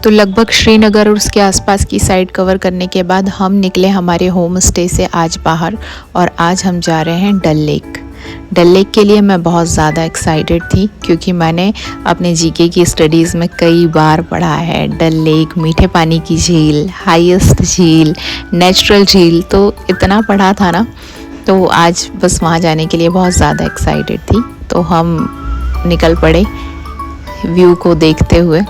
तो लगभग श्रीनगर और उसके आसपास की साइड कवर करने के बाद हम निकले हमारे होम स्टे से आज बाहर, और आज हम जा रहे हैं डल लेक। डल लेक के लिए मैं बहुत ज़्यादा एक्साइटेड थी क्योंकि मैंने अपने जीके की स्टडीज़ में कई बार पढ़ा है डल लेक, मीठे पानी की झील, हाईएस्ट झील, नेचुरल झील, तो इतना पढ़ा था ना। तो आज बस वहाँ जाने के लिए बहुत ज़्यादा एक्साइटेड थी। तो हम निकल पड़े व्यू को देखते हुए।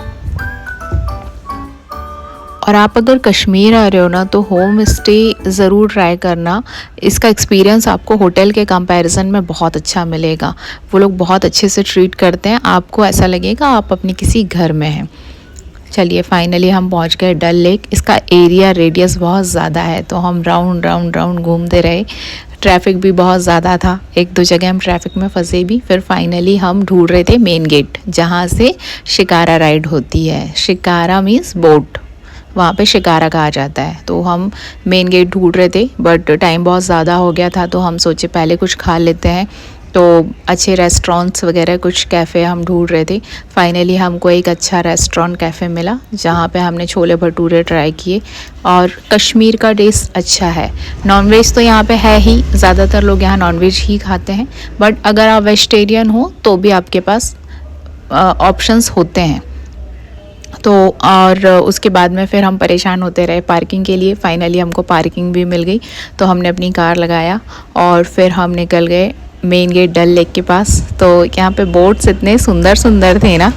और आप अगर कश्मीर आ रहे हो ना तो होम स्टे ज़रूर ट्राई करना। इसका एक्सपीरियंस आपको होटल के कंपैरिजन में बहुत अच्छा मिलेगा। वो लोग बहुत अच्छे से ट्रीट करते हैं, आपको ऐसा लगेगा आप अपने किसी घर में हैं। चलिए फाइनली हम पहुंच गए डल लेक। इसका एरिया रेडियस बहुत ज़्यादा है, तो हम राउंड राउंड राउंड घूमते रहे। ट्रैफिक भी बहुत ज़्यादा था, एक दो जगह हम ट्रैफिक में फंसे भी। फिर फाइनली हम ढूंढ रहे थे मेन गेट जहाँ से शिकारा राइड होती है। शिकारा मीन्स बोट, वहाँ पे शिकारा कहा जाता है। तो हम मेन गेट ढूंढ रहे थे बट टाइम बहुत ज़्यादा हो गया था, तो हम सोचे पहले कुछ खा लेते हैं। तो अच्छे रेस्टोरेंट्स वगैरह कुछ कैफ़े हम ढूंढ रहे थे। फाइनली हमको एक अच्छा रेस्टोरेंट कैफ़े मिला जहाँ पे हमने छोले भटूरे ट्राई किए। और कश्मीर का टेस्ट अच्छा है। नॉनवेज तो यहाँ पे है ही, ज़्यादातर लोग यहाँ नॉनवेज ही खाते हैं, बट अगर आप वेजिटेरियन हो तो भी आपके पास ऑप्शंस होते हैं। तो और उसके बाद में फिर हम परेशान होते रहे पार्किंग के लिए। फाइनली हमको पार्किंग भी मिल गई, तो हमने अपनी कार लगाया और फिर हम निकल गए मेन गेट डल लेक के पास। तो यहाँ पे बोट्स इतने सुंदर सुंदर थे ना,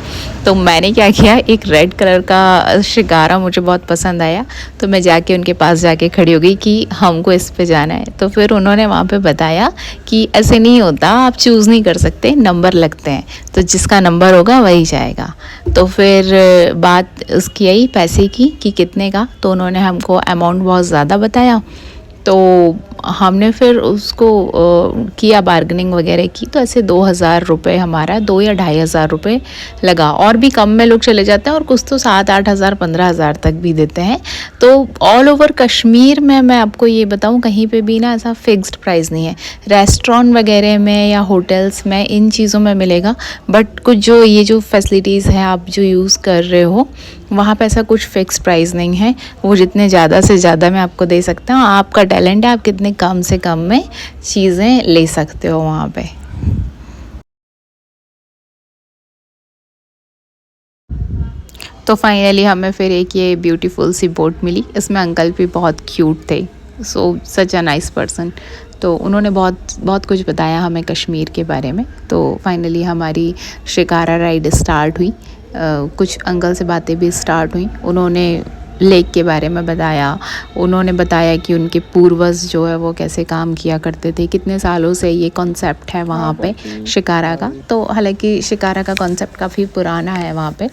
तो मैंने क्या किया, एक रेड कलर का शिकारा मुझे बहुत पसंद आया, तो मैं जाके उनके पास जाके खड़ी हो गई कि हमको इस पे जाना है। तो फिर उन्होंने वहाँ पे बताया कि ऐसे नहीं होता, आप चूज़ नहीं कर सकते, नंबर लगते हैं, तो जिसका नंबर होगा वही जाएगा। तो फिर बात उसकी आई पैसे की कि कितने का, तो उन्होंने हमको अमाउंट बहुत ज़्यादा बताया। तो हमने फिर उसको किया बार्गेनिंग वगैरह की, तो ऐसे 2,000 रुपये हमारा 2 या 2,500 रुपये लगा। और भी कम में लोग चले जाते हैं और कुछ तो 7-8 हज़ार 15 हज़ार तक भी देते हैं। तो ऑल ओवर कश्मीर में मैं आपको ये बताऊं, कहीं पे भी ना ऐसा फिक्स्ड प्राइस नहीं है। रेस्टोरेंट वगैरह में या होटल्स में इन चीज़ों में मिलेगा, बट कुछ जो ये जो फैसिलिटीज़ हैं आप जो यूज़ कर रहे हो वहाँ पे ऐसा कुछ फिक्स प्राइस नहीं है। वो जितने ज़्यादा से ज़्यादा मैं आपको दे सकता हूँ, आपका टैलेंट है, आप कितने कम से कम में चीज़ें ले सकते हो वहाँ पे। तो फाइनली हमें फिर एक ये ब्यूटीफुल सी बोट मिली। इसमें अंकल भी बहुत क्यूट थे, सो सच अ नाइस पर्सन। तो उन्होंने बहुत बहुत कुछ बताया हमें कश्मीर के बारे में। तो फाइनली हमारी शिकारा राइड स्टार्ट हुई। कुछ अंकल से बातें भी स्टार्ट हुई। उन्होंने लेक के बारे में बताया। उन्होंने बताया कि उनके पूर्वज जो है वो कैसे काम किया करते थे, कितने सालों से ये कॉन्सेप्ट है वहाँ पे शिकारा का। तो हालांकि शिकारा का कॉन्सेप्ट काफ़ी पुराना है वहाँ पे।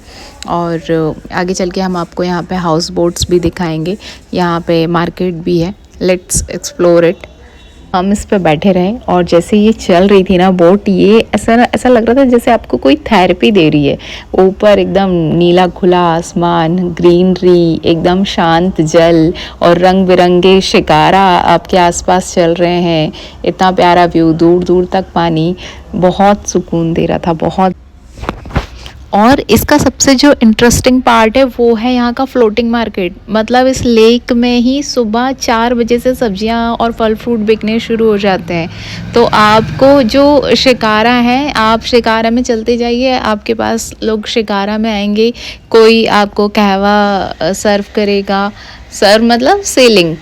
और आगे चल के हम आपको यहाँ पे हाउस बोट्स भी दिखाएंगे, यहाँ पे मार्केट भी है। Let's explore it. हम इस पे बैठे रहे और जैसे ये चल रही थी ना बोट, ये ऐसा लग रहा था जैसे आपको कोई थेरेपी दे रही है। ऊपर एकदम नीला खुला आसमान, ग्रीनरी, एकदम शांत जल और रंग बिरंगे शिकारा आपके आसपास चल रहे हैं। इतना प्यारा व्यू, दूर दूर तक पानी, बहुत सुकून दे रहा था, बहुत। और इसका सबसे जो इंटरेस्टिंग पार्ट है वो है यहाँ का फ्लोटिंग मार्केट। मतलब इस लेक में ही सुबह 4 बजे से सब्जियाँ और फल फ्रूट बिकने शुरू हो जाते हैं। तो आपको जो शिकारा है, आप शिकारा में चलते जाइए, आपके पास लोग शिकारा में आएंगे। कोई आपको कहवा सर्व करेगा, सर्व मतलब सेलिंग,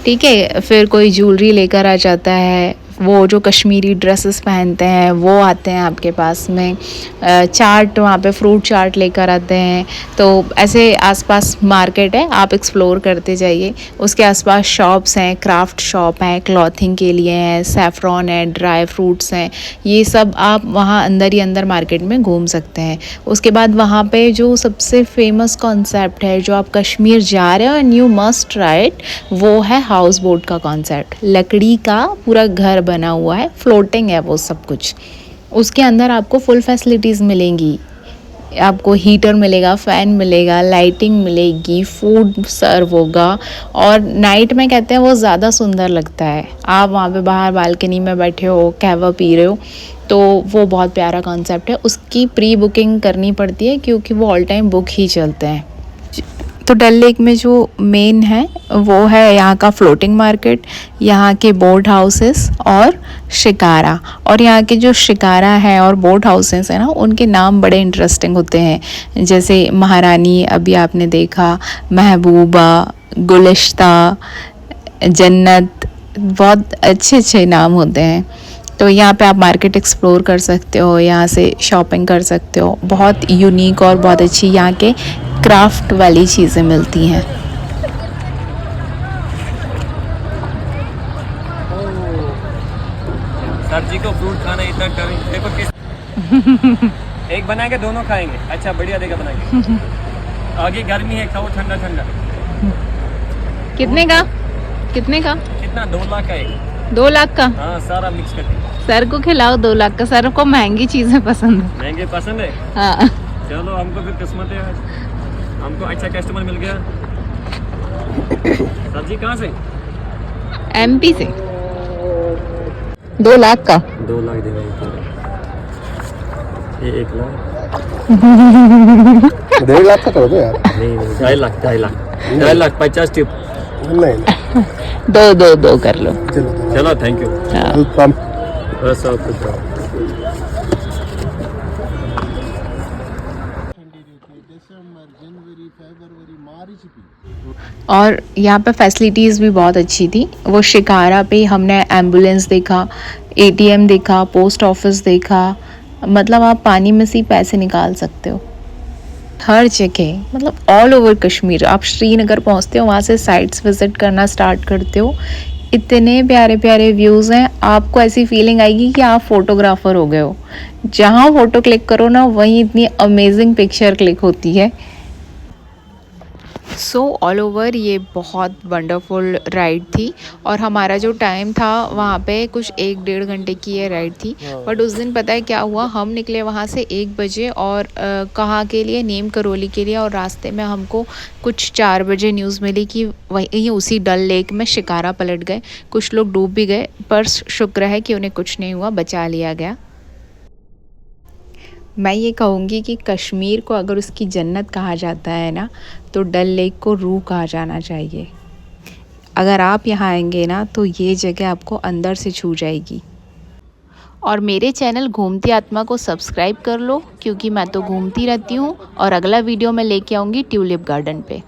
ठीक है। फिर कोई ज्वेलरी लेकर आ जाता है, वो जो कश्मीरी ड्रेसेस पहनते हैं वो आते हैं आपके पास में। चाट, वहाँ पे फ्रूट चाट लेकर आते हैं। तो ऐसे आसपास मार्केट है, आप एक्सप्लोर करते जाइए। उसके आसपास शॉप्स हैं, क्राफ्ट शॉप हैं, क्लॉथिंग के लिए हैं, सैफ़रॉन है, ड्राई फ्रूट्स हैं, ये सब आप वहाँ अंदर ही अंदर मार्केट में घूम सकते हैं। उसके बाद वहाँ पे जो सबसे फेमस कॉन्सेप्ट है, जो आप कश्मीर जा रहे हो and you must try it, वो है हाउस बोट का कॉन्सेप्ट। लकड़ी का पूरा घर बना हुआ है, फ्लोटिंग है वो सब कुछ। उसके अंदर आपको फुल फैसिलिटीज़ मिलेंगी, आपको हीटर मिलेगा, फ़ैन मिलेगा, लाइटिंग मिलेगी, फूड सर्व होगा। और नाइट में कहते हैं वो ज़्यादा सुंदर लगता है। आप वहाँ पे बाहर बालकनी में बैठे हो, कहवा पी रहे हो, तो वो बहुत प्यारा कॉन्सेप्ट है। उसकी प्री बुकिंग करनी पड़ती है क्योंकि वो ऑल टाइम बुक ही चलते हैं। तो डल लेक में जो मेन है वो है यहाँ का फ्लोटिंग मार्केट, यहाँ के बोट हाउसेस और शिकारा। और यहाँ के जो शिकारा है और बोट हाउसेस हैं ना, उनके नाम बड़े इंटरेस्टिंग होते हैं। जैसे महारानी अभी आपने देखा, महबूबा, गुलिश्ता, जन्नत, बहुत अच्छे अच्छे नाम होते हैं। तो यहाँ पे आप मार्केट एक्सप्लोर कर सकते हो, यहाँ से शॉपिंग कर सकते हो। बहुत यूनिक और बहुत अच्छी यहाँ के क्राफ्ट वाली चीज़ें मिलती हैं। सर जी को फ्रूट खाना इतना देखो किस एक बनाएंगे दोनों खाएंगे। अच्छा बढ़िया देगा बनाएंगे। आगे गर्मी है, खाओ ठंडा ठंडा। कितने का? कितने का? कितना? 2 लाख का एक। 2 लाख का? हाँ सारा मिक्स करके। सर को खिलाओ 2 लाख का। सर को महंगी चीज़ें पसंद है। महंगे पसंद है? हाँ। चलो हमको फिर किस्मत है, हमको अच्छा कस्टमर मिल गया। सर जी कहाँ से? MP से। 2 लाख का? 2 लाख देगा ये 1 लाख। 1.5 लाख का करो तो यार। नहीं 2.5 लाख 2.5 लाख 50 टिप। नहीं दो कर लो। चलो थैंक यू। वेलकम। बस आप कुछ और यहाँ पे फैसिलिटीज़ भी बहुत अच्छी थी। वो शिकारा पे हमने एम्बुलेंस देखा, ATM देखा, पोस्ट ऑफिस देखा। मतलब आप पानी में से ही पैसे निकाल सकते हो हर जगह। मतलब ऑल ओवर कश्मीर। आप श्रीनगर पहुँचते हो, वहाँ से साइट्स विज़िट करना स्टार्ट करते हो, इतने प्यारे प्यारे व्यूज़ हैं। आपको ऐसी फीलिंग आएगी कि आप फोटोग्राफर हो गए हो। जहाँ फ़ोटो क्लिक करो ना, वहीं इतनी अमेजिंग पिक्चर क्लिक होती है। सो ऑल ओवर ये बहुत वंडरफुल राइड थी। और हमारा जो टाइम था वहाँ पे कुछ 1-1.5 घंटे की ये राइड थी। बट उस दिन पता है क्या हुआ, हम निकले वहाँ से 1 बजे और कहाँ के लिए, नीम करोली के लिए। और रास्ते में हमको कुछ 4 बजे न्यूज़ मिली कि वहीं उसी डल लेक में शिकारा पलट गए। कुछ लोग डूब भी गए, पर शुक्र है कि उन्हें कुछ नहीं हुआ, बचा लिया गया। मैं ये कहूँगी कि कश्मीर को अगर उसकी जन्नत कहा जाता है ना, तो डल लेक को रूह कहा जाना चाहिए। अगर आप यहाँ आएंगे ना, तो ये जगह आपको अंदर से छू जाएगी। और मेरे चैनल घूमती आत्मा को सब्सक्राइब कर लो, क्योंकि मैं तो घूमती रहती हूँ। और अगला वीडियो मैं लेके आऊँगी ट्यूलिप गार्डन पे।